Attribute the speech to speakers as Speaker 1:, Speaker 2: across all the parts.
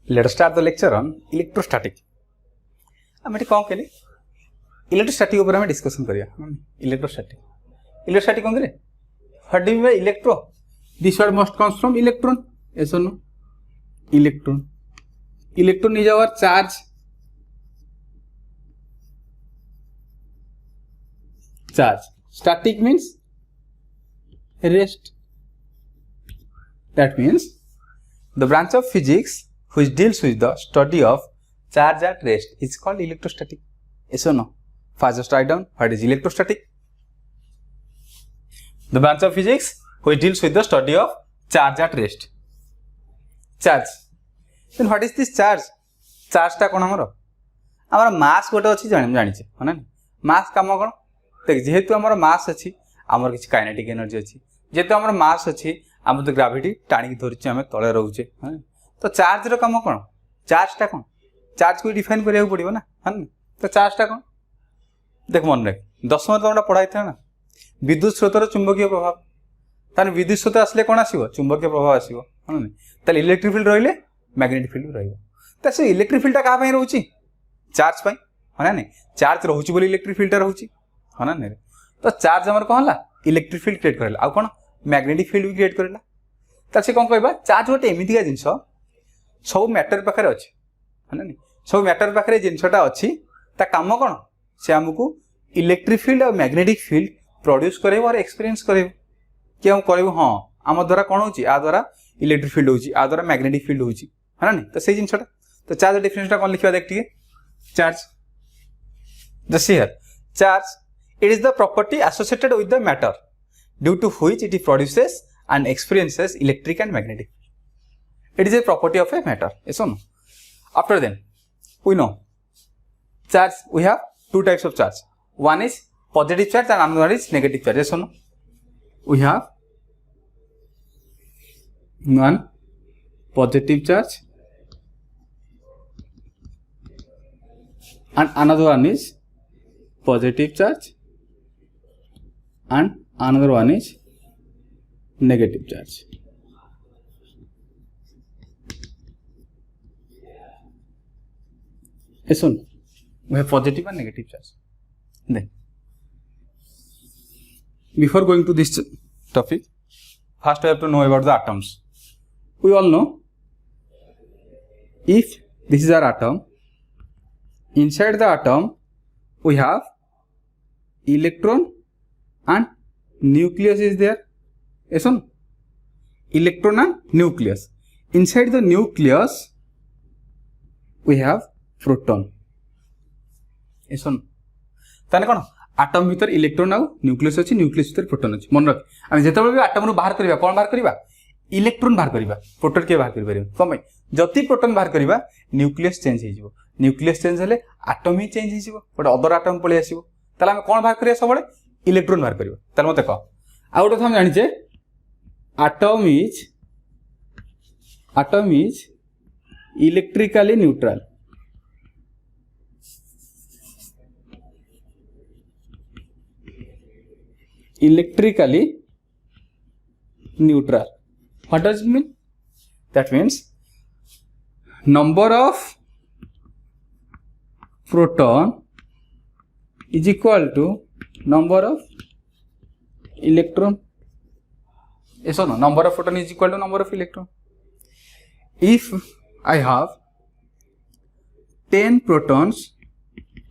Speaker 1: Let us start the lecture on electrostatic. आम कौन कहले इलेक्ट्रोस्टैटिक ऊपर हमें डिस्कशन करिया इलेक्ट्रोस्टैटिक इलेक्ट्रोस्टैटिक कौन करे what do you mean electro this word must comes from electron yes or no electron is our charge static means rest that means the branch of physics which deals with the study of charge at rest is called electrostatic yes or no first just write down what is electrostatic the branch of physics which deals with the study of charge at rest charge then what is this charge टा कौन आमर मास गोटे अच्छी जानी है मास कम कौन देख जेहेतु आमर मास अच्छी आमर किसी काइनेटिक एनर्जी अच्छी जेहेतु आमर मास अच्छी आम तो ग्राविटी टाणी धरचे आम तले रोचे तो चार्ज कम कौन चार्ज टा कौन चार्ज को डिफाइन करा पड़ो ना है तो चार्ज टा कौन देख मन रख 10 में तुम पढ़ाई था ना विद्युत स्रोतर चुंबकीय प्रभाव ताने विद्युत स्रोत आसले कौन आसो चुंबकीय प्रभाव आसो है ना इलेक्ट्रिक फील्ड रही मैग्नेटिक फील्ड रही से इलेक्ट्रिक फील्ड क्या रोचे चार्ज पाई है ना चार्ज रोचे बोली इलेक्ट्रिक फील्ड रोचे है ना तो चार्ज आम कौन है इलेक्ट्रिक फील्ड क्रिएट करेला आउ कौन मैग्नेटिक फील्ड भी क्रिएट करेला तो से कौन कहबा चार्ज गोटे एमतीका जिनस सब मैटर पाखे अच्छे है ना सब मैटर पाखे जिनसटा अच्छी ता काम कौन से आमको इलेक्ट्रिक फील्ड और मैग्नेटिक फील्ड प्रोड्यूस करे और एक्सपीरियंस करे कि हम करें हाँ आम द्वारा कौन हो द्वारा इलेक्ट्रिक फील्ड होची आ द्वारा मैग्नेटिक फील्ड होची है ना तो से जिनसटा तो चार्ज डिफरेंसटा कौन लिखा देख टिके charge just here charge it is the property associated with the matter due to which it produces and experiences electric and magnetic field it is a property of a matter yes or no after then we know charge we have two types of charge one is positive charge and another is negative charge yes or no we have one positive charge and another one is positive charge and another one is negative charge. Yes or no? We have positive and negative charge. Then, before going to this topic, first we have to know about the atoms. We all know if this is our atom, inside the atom we have electron and nucleus is there yes or no electron and nucleus inside the nucleus we have proton yes or no ताने कोन atom भीतर electron आ nucleus अछि nucleus भीतर proton अछि मन रख हम जेतेबे भी atom रो बाहर करबा कोन बाहर करबा इलेक्ट्रॉन बाहर करबा प्रोटॉन के बाहर करबा कम जति प्रोटॉन बाहर करबा न्यूक्लियस चेंज हो जिवो न्यूक्लियस चेंज हेले एटम ही चेंज हो जिवो बट अदर एटम पळे आसीबो ताले हम कोन बाहर करिया सबले इलेक्ट्रॉन बाहर करियो ताले मते कह आ गोटे हम जानि छे atom is electrically neutral electrically neutral what does it mean that means number of proton is equal to number of electron yes or no number of proton is equal to number of electron if I have 10 protons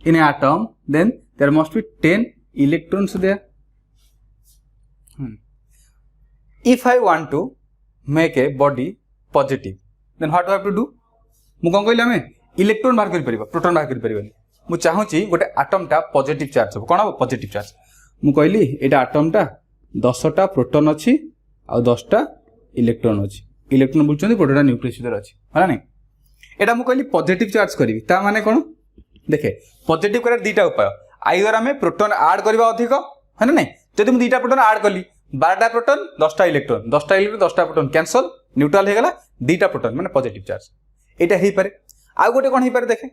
Speaker 1: in an atom then there must be 10 electrons there if I want to make a body positive then what do I have to do मु कोन कहले हमें electron बाहर कर परिबा proton बाहर कर परिबानी मु चाहूची गोटे atom टा पॉजिटिव चार्ज हो कोन हो पॉजिटिव चार्ज मु कहली एटा एटम टा 10टा प्रोटॉन अछि आ 10टा इलेक्ट्रॉन अछि इलेक्ट्रॉन बुझछन प्रोटॉन न्यूक्लियस भीतर अछि हला नै एटा मु कहली पॉजिटिव चार्ज करबी ता माने कोन देखे पॉजिटिव करे दीटा उपाय आइदर हमें प्रोटॉन ऐड करबा अधिक है नै जदि मु दीटा प्रोटॉन ऐड करली 12टा प्रोटॉन 10टा इलेक्ट्रॉन 10टा प्रोटॉन कैंसल न्यूट्रल हे गला दीटा प्रोटॉन माने पॉजिटिव चार्ज एटा हे पारे आ गोटे कोन हे पारे देखे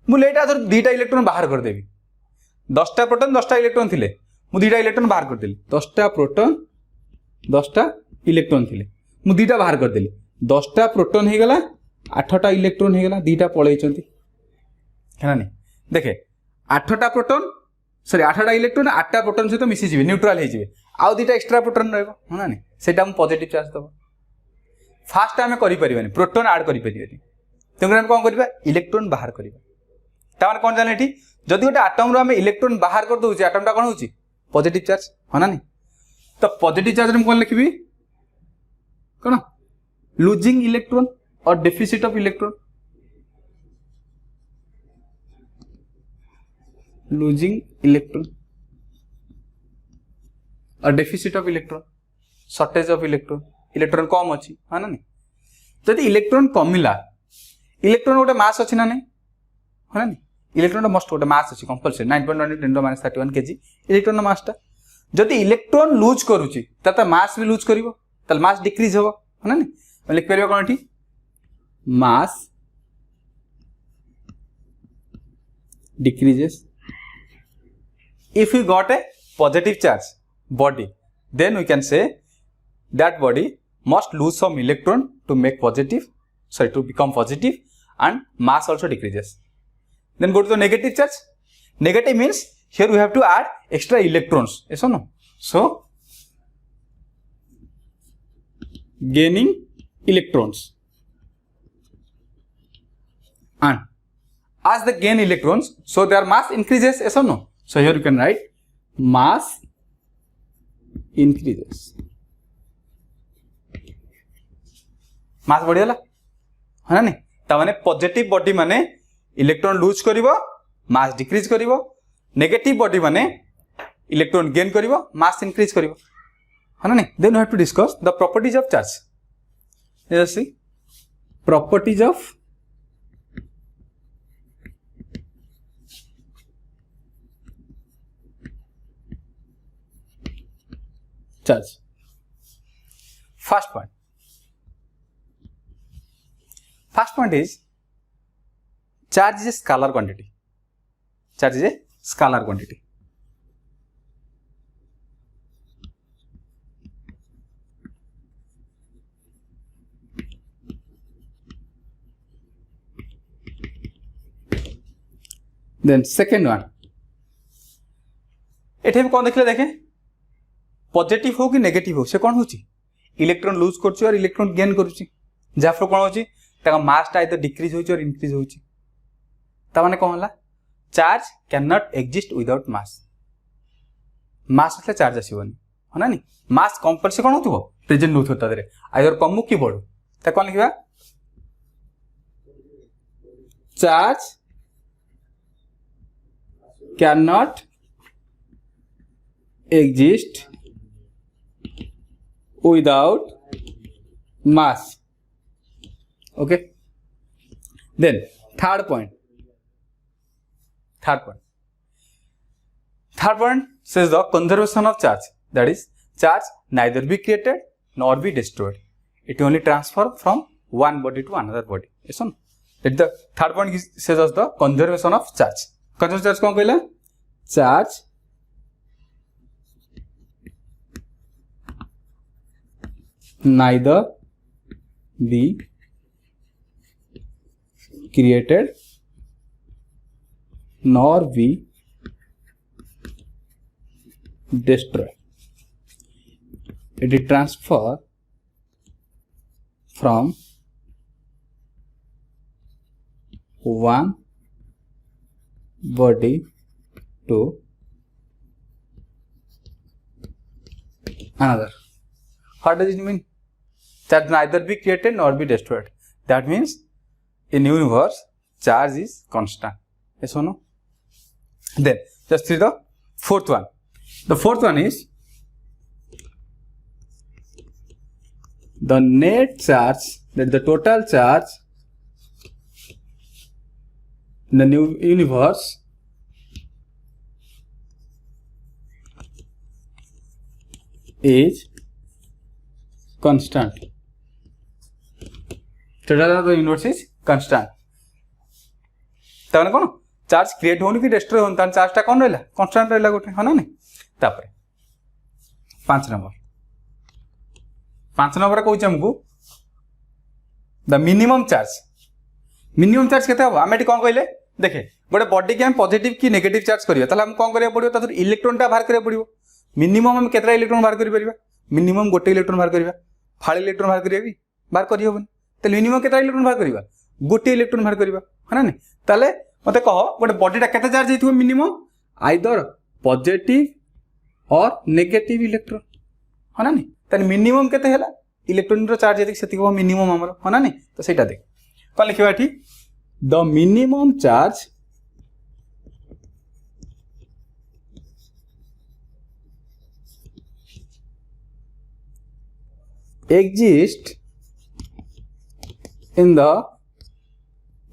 Speaker 1: मु लेटा अदर दीटा इलेक्ट्रॉन बाहर कर देबी 10टा प्रोटॉन 10टा इलेक्ट्रॉन थिले मु दीटा इलेक्ट्रॉन बाहर कर देली 10टा प्रोटॉन 10टा इलेक्ट्रॉन थिले मु दीटा बाहर कर देली 10टा प्रोटॉन हे गला 8टा इलेक्ट्रॉन हो गला 2टा पळैचंती है ना देखे 8टा प्रोटॉन सॉरी 8टा इलेक्ट्रॉन 8टा प्रोटॉन सहित मिसी जिवे न्यूट्रल हे जिवे आउ 2टा एक्स्ट्रा प्रोटॉन रहबो है ना सेटा हम पॉजिटिव चार्ज दबो फास्ट आम करें प्रोटॉन ऐड करें तेणुकर आम कौन करवा इलेक्ट्रॉन बाहर करवा तार कौन जाने ये जदि गोटे आटम रू आम इलेक्ट्रॉन बाहर कर दूचे आटमटा कौन हो पॉजिटिव चार्ज है ना तो पॉजिटिव चार्ज में कौन लिखी कौन लूजिंग इलेक्ट्रॉन और deficit of electron losing electron और deficit of electron shortage of electron electron कम अच्छी है ना जदि इलेक्ट्रॉन कमिला इलेक्ट्रॉन गोटे मास अच्छी ना नहीं है ना इलेक्ट्रॉन मस्ट गोटे मास अच्छी कंपलसरी 9.1 × 10⁻³ kg इलेक्ट्रॉन मासटा जदि इलेक्ट्रॉन लूज करुच्ची तो मास भी लूज कर मास डिक्रीज हम है ना लिख पार कौन ये मास decreases if we got a positive charge body then we can say that body must lose some electron to make positive to become positive and mass also decreases. Then go to the negative charge. Negative means here we have to add extra electrons, yes or no? So gaining electrons and as they gain electrons so their mass increases, yes or no? So here you can write mass increases. Mass बढ़िया है ना ताने positive body माने electron lose करिवो mass decrease करिवो negative body माने electron gain करिवो mass increase करिवो है ना then we have to discuss the properties of charge let's see properties of charge. First point is charge is a scalar quantity. Charge is a scalar quantity. Then second one एठे में कौन देखले देखें positive हो कि negative हो से कौन होची इलेक्ट्रॉन लूज करछि और इलेक्ट्रॉन गेन करछि जाफर कौन होची ताका मास टा आइदर डिक्रीज होची और इंक्रीज होची ता माने कौन होला charge can not exist without mass mass असले चार्ज आसीबनी है ना मास कंपलसरी कौन होतबो प्रेजेंट होत होता दरे आइदर कम कि बड़ ता कौन लिखबा charge can not exist without mass. Okay, then third point says the conservation of charge, that is charge neither be created nor be destroyed, it only transfer from one body to another body. Yes or no? That the third point says us the conservation of charge. Conservation charge कौन कहला charge neither be created nor be destroyed, it is transfer from one body to another. What does it mean? Charge neither be created nor be destroyed. That means in universe charge is constant. Yes or no? Then just see the fourth one. The fourth one is the net charge, that the total charge in the new universe is constant. Total of the universe is constant. ताने कौन charge create होनी कि destroy होनी ताने charge टा कौन रहला constant रहला गोटे है ना नहीं तापर 5 नंबर कहूँ हमको the minimum charge minimum charge केते हबो आमे कोन कहले देखे गोटे बॉडी के हम पॉजिटिव कि नेगेटिव चार्ज करिया ताले हम कोन करिया पड़ियो तार इलेक्ट्रॉन टा बाहर करिया पड़ियो मिनिमम हम केतरा इलेक्ट्रॉन बाहर करि परिबा मिनिमम गोटे इलेक्ट्रॉन बाहर करिबा फाळे इलेक्ट्रॉन बाहर करिया भी बाहर करि होबन त मिनिमम केतरा इलेक्ट्रॉन बाहर करिबा गोटे इलेक्ट्रॉन बाहर करिबा है ना ताले मते कह गोटे बॉडी टा केते चार्ज हेतिबो मिनिमम आइदर पॉजिटिव और नेगेटिव इलेक्ट्रॉन है ना ताले मिनिमम केते होला इलेक्ट्रॉन रो चार्ज यदि सेति को मिनिमम हमर है ना तो सेटा देख कोन लिखिबा एठी the minimum charge exist in the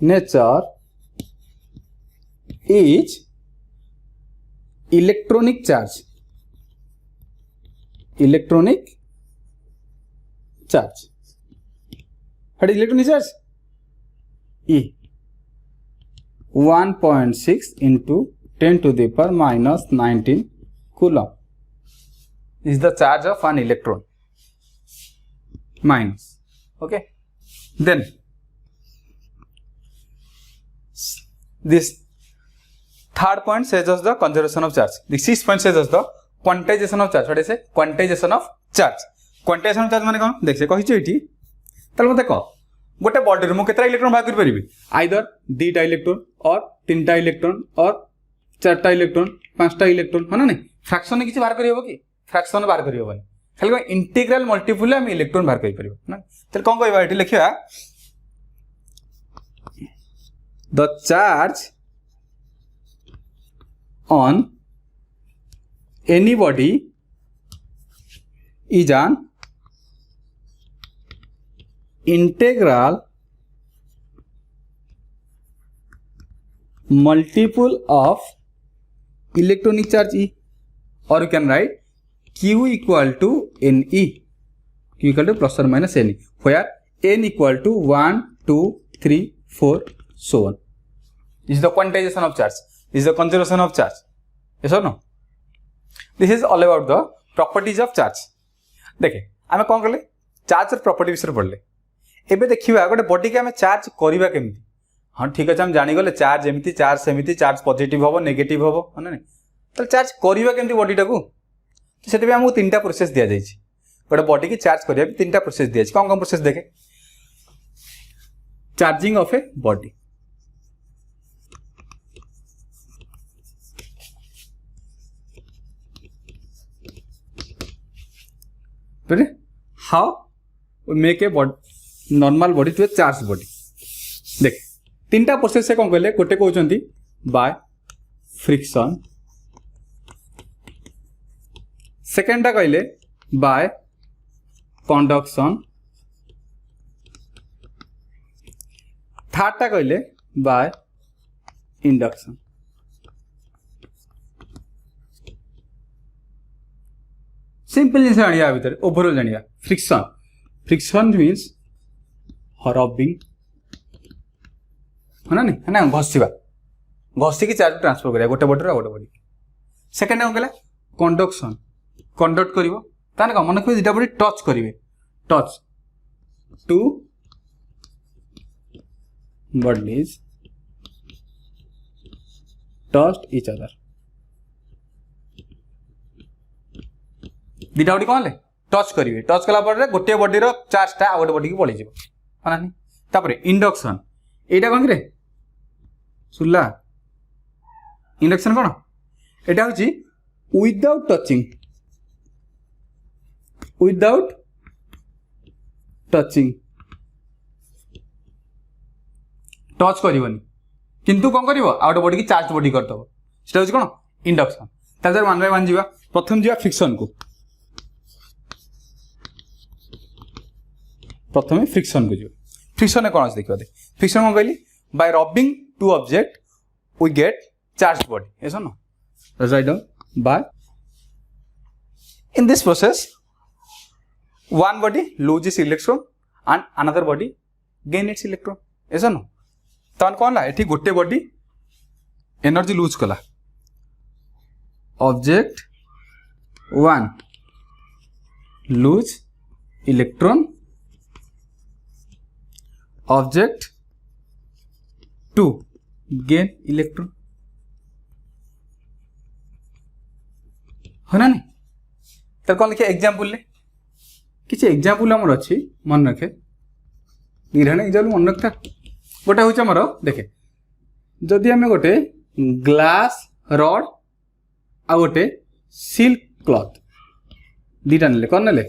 Speaker 1: nature is electronic charge what is electronic charge E 1.6 into 10 to the power minus 19 coulomb is the charge of an electron minus okay then this third point says us the conservation of charge the sixth point says us the quantization of charge what is it quantization of charge quantization of charge माने कोन देख से कहि छै एठी तल मते कह गोटे बॉडी रे मु केतरा इलेक्ट्रॉन बाहर कर परिबी आइदर दुईटा इलेक्ट्रॉन और तीनटा इलेक्ट्रॉन और चारटा इलेक्ट्रॉन पांचटा इलेक्ट्रॉन है ना फ्रैक्शन में किसी बाहर करि होबो कि फ्रैक्शन बाहर करि होबनी खाली इंटीग्रल मल्टीपल हम इलेक्ट्रॉन बाहर कर परिबो ना तल कोन कहबा एठी लिखिया the charge on any body is an integral multiple of electronic charge E or you can write Q equal to NE Q equal to plus or minus NE where N equal to 1 2 3 4 so on. This is the quantization of charge. This is the conservation of charge. Yes or no? This is all about the properties of charge. देखे आमे कोन करले charge property विषय पढ़ले एबे देखिबा गोटे body के आमे चार्ज करिबा केमती हां ठीक अछि हम जानि गले चार्ज एमिति चार्ज सेमिति चार्ज पॉजिटिव होबो नेगेटिव होबो है ना त चार्ज करिबा केमती बॉडी टाको तो सेते भी हमहु तीनटा प्रोसेस दिया जाय छी गोटे बॉडी के चार्ज करिया तीनटा प्रोसेस दिया छी कोन प्रोसेस देखे charging of a body how we make a body normal body to a charged body देख तीनटा प्रोसेस से कौन कहले गोटे कहउचंती बाय फ्रिक्शन सेकेंडटा कहले बाय कंडक्शन थर्डटा कहले बाय इंडक्शन सिंपल जिन जानिया भीतर ओवरऑल जानिया फ्रिक्शन फ्रिक्शन मींस रबिंग है ना घसीबा घसी की चार्ज ट्रांसफर करिया गोटे बॉडी रो गोटे बॉडी सेकंड कोन कहला कंडक्शन कंडक्ट करिवो ताने मन को दुटा बॉडी टच करिवे touch two bodies touch each other दुटा बॉडी कौन ले टच करेंगे टच कला गोटे बॉडी रो चार्जटा आ गोटे बॉडी की पड़ी जाना तापर इंडक्शन एटा कौन रे सुनला इंडक्शन कौन एटा होची विदाउट टचिंग टच करबनी किंतु कौन करिवो आ गोटे बॉडी की चार्ज बॉडी करदबो सेटा होची कौन इंडक्शन तापर 1 बाय 1 जीवा प्रथम जीवा फ्रिक्शन को प्रथम फ्रिक्शन को फ्रिक्शन कौन अच्छे देखिए फ्रिक्शन कौन कहली by rubbing two object we get charge body ऐसा ना right down by in this process one body loses electron and another body gain its electron ऐसा ना तो कौन ला एठी गोटे बॉडी एनर्जी लूज कला object one lose electron object two gain electron है ना नहीं तो कौन लिखे एग्जाम्पल किसी एग्जाम्पल आमर अच्छी मन रखे निराण एग्जाम्पल मन रखता गोटे हूँ आमर देखे जदि आम गोटे ग्लास रड आ गोटे सिल्क क्लथ दीटा ने कौन ने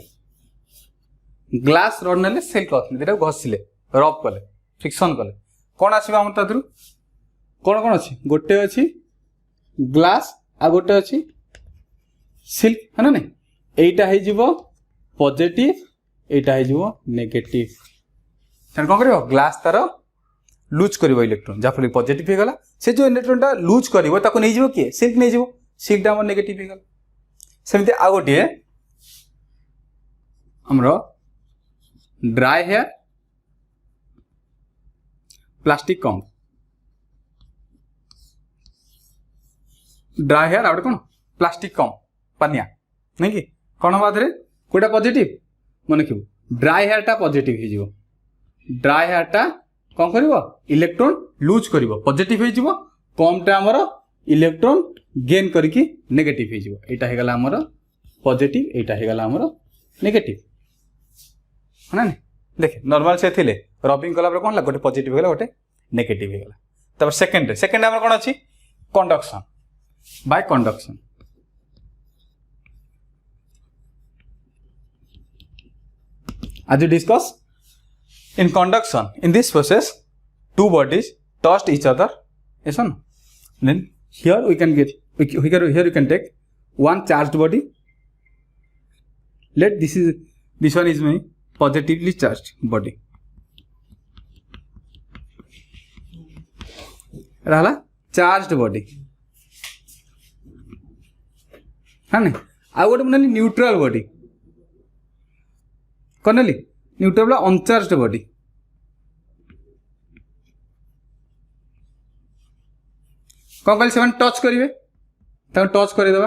Speaker 1: ग्लास रड ने सिल्क क्लथ ने घषिले रब कले फ्रिक्शन कले कौन आसो आम तादू कौन कौन अच्छी गोटे अच्छी ग्लास आ गोटे अच्छी सिल्क है ना नहीं एटा हो पॉजिटिव एटा हो नेगेटिव कौन कर ग्लास तार लूज कर इलेक्ट्रॉन जहाँफल पॉजिटिव हो गला से जो इलेक्ट्रॉनटा लूज कर नहीं किए सिल्क नहीं सिल्कटा आम नेगेटिव हो गला सेमती आ गोटे आमर ड्राई हेयर प्लास्टिक कम ड्राई हेयर आउट कौन प्लास्टिक कम पानिया नहीं कि कौन हम आधे कोटा पॉजिटिव मन रखिबू ड्राई हेयर टा पॉजिटिव हो ड्राई हेयर टा कौन कर इलेक्ट्रॉन लूज कर पॉजिटिव हो कमटा आमर इलेक्ट्रॉन गेन करके नेगेटिव हो यहाँ हो गला आमर पॉजिटिव यहाँ हो गला आमर नेगेटिव है ना देखे नॉर्मल से थिले रबिंग कला कौन गोटे पॉजिटिव हो गोटे नेगेटिव हो गला तब सेकेंड आमर कौन अच्छी conduction bye conduction as we discuss in conduction in this process two bodies touched each other yes or no then here we can get here you can take one charged body let this one is my positively charged body रहा charged body हाँ नहीं आ गोटे मन neutral body कौन नेली neutral uncharged body कौन कहले से touch करेंगे टच करदे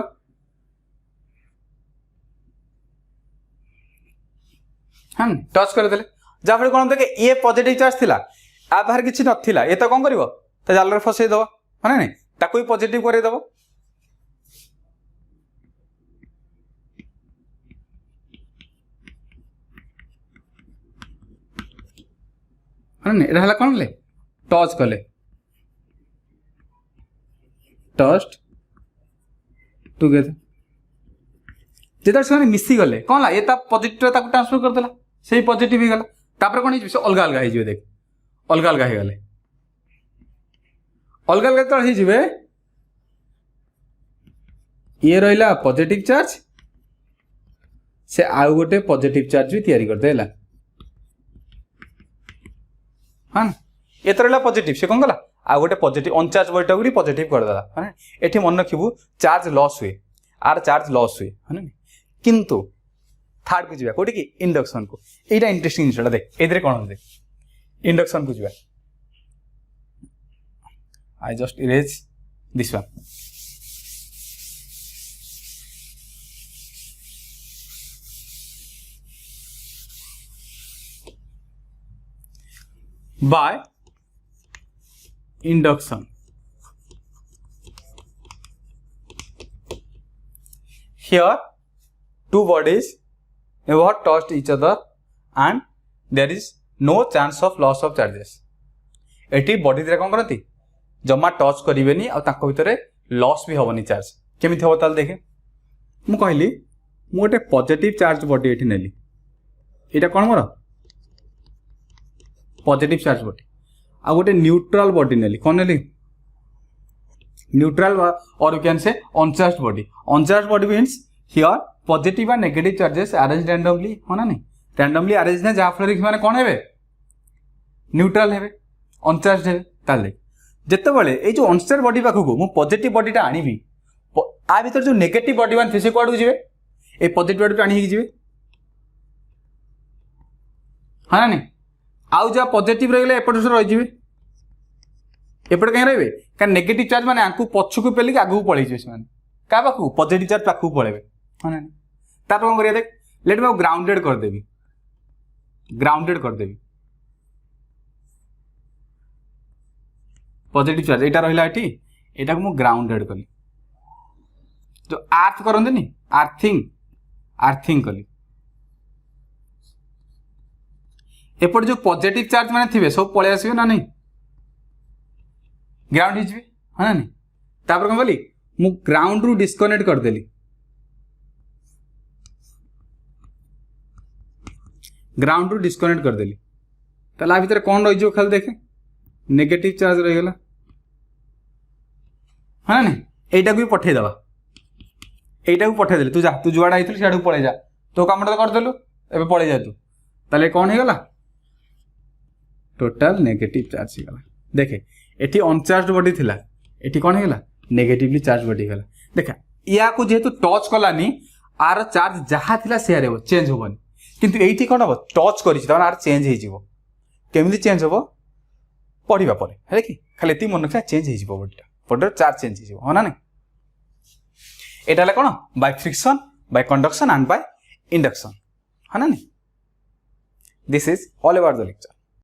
Speaker 1: हाँ टच करदे जहाँफल कौन देखे ये पॉजिटिव चार्ज थिला आ बाहर किसी नथिला ये तो कौन कर जाल फसईद है ना नहीं ताको भी पॉजिटिव करदे है कौन ले टच कले टच टुगेदर जिते से मिसी गले कौन ला ये पॉजिटिव ट्रांसफर करदेला से पॉजिटिव हो गला कौन हो अलग अलग हो देख अलग अलग हो गले अलग अलग जो हो ये रहा पॉजिटिव चार्ज से आउ गोटे पॉजिटिव चार्ज भी तैयारी करदे हाँ ये तो रहा पॉजिटिव से कौन गला आ गोटे positive uncharge body time positive करदेला है ये मन रखिबू चार्ज लॉस हुए आर चार्ज लॉस हुए है ना किंतु थर्ड को जी कौटे कि इंडक्शन को यहाँ इंटरेस्टिंग जिनसा देख ए कौन देख इंडक्शन को जी I just erase this one by induction here two bodies never touched each other and there is no chance of loss of charges eighty body रे कौन करती जमा टच करेनि भितर लॉस भी हेनी चार्ज केमी हम ताल देखे मु कहली मु गोटे पॉजिटिव चार्ज बॉडी ये नेली यहाँ कौन मोर पॉजिटिव चार्ज बॉडी आ गोटे न्यूट्रल बॉडी नेली कौन नेली न्यूट्रल और you can say uncharged body means here positive and negative charges arrange randomly है ना नहीं रैंडमली अरेंज ना जहाँ फल कि कौन है न्यूट्रल है अनचार्ज है ताले जिते बड़े ये जो अनचार्ज बॉडी पाखक मु पॉजिटिव बॉडीटा आनिबी आ भीतर जो नेगेटिव बॉडी मान थे से कुआड़ को जीवे ए पॉजिटिव बॉडी आनी जीवे है ना नहीं आउ जहाँ पॉजिटिव रही एपट से रही एपटे कहीं रे क्या नेगेटिव चार्ज मैंने आपको पछक पेलिक आगू पलि से क्या पाखु पॉजिटिव चार्ज पाखु पलैबे है ना तार कौन करिया देख लेट मैं ग्राउंडेड करदेवी पॉजिटिव चार्ज एटा रहिला एठी एटा को मु ग्राउंडेड कली जो अर्थ करंदे नी अर्थिंग कली एपट जो पॉजिटिव चार्ज माने थिबे सब पळे आसीबे ना नहीं ग्राउंड हिजबे हां नहीं तापर कोन बोली मु ग्राउंड रु डिस्कनेक्ट कर देली ग्राउंड रु डिस्कनेक्ट कर देली तला भीतर कोन रहि जो खाली देखे नेगेटिव चार्ज रहि गेला हां नहीं एटा को भी पठे दबा एटा को पठे देली तू जा तू जुआडा आइथिल सियाडू पळे जा तो कामटा कर देलु एबे पळे जा तू ताले कोन हे गेला टोटल नेगेटिव चार्ज हे गेला देखे एठी अनचार्ज बॉडी थिला एठी कोन हे गेला नेगेटिवली चार्ज बॉडी गेला देखा या को जेतु टच कलानी आर चार्ज जहा थिला शेयर हेबो चेंज होबनी किंतु एठी कोन हो टच करिछि त आर चेंज हे जिवो केमिति चेंज होबो पढिबा परे हे कि खाली एति मन रखा चेंज हे जिवो बॉडी चार्ज चेंज हे जिवो हो ना नहीं एटा ले कोन by friction bye conduction and by induction है ना नहीं this is all about the lecture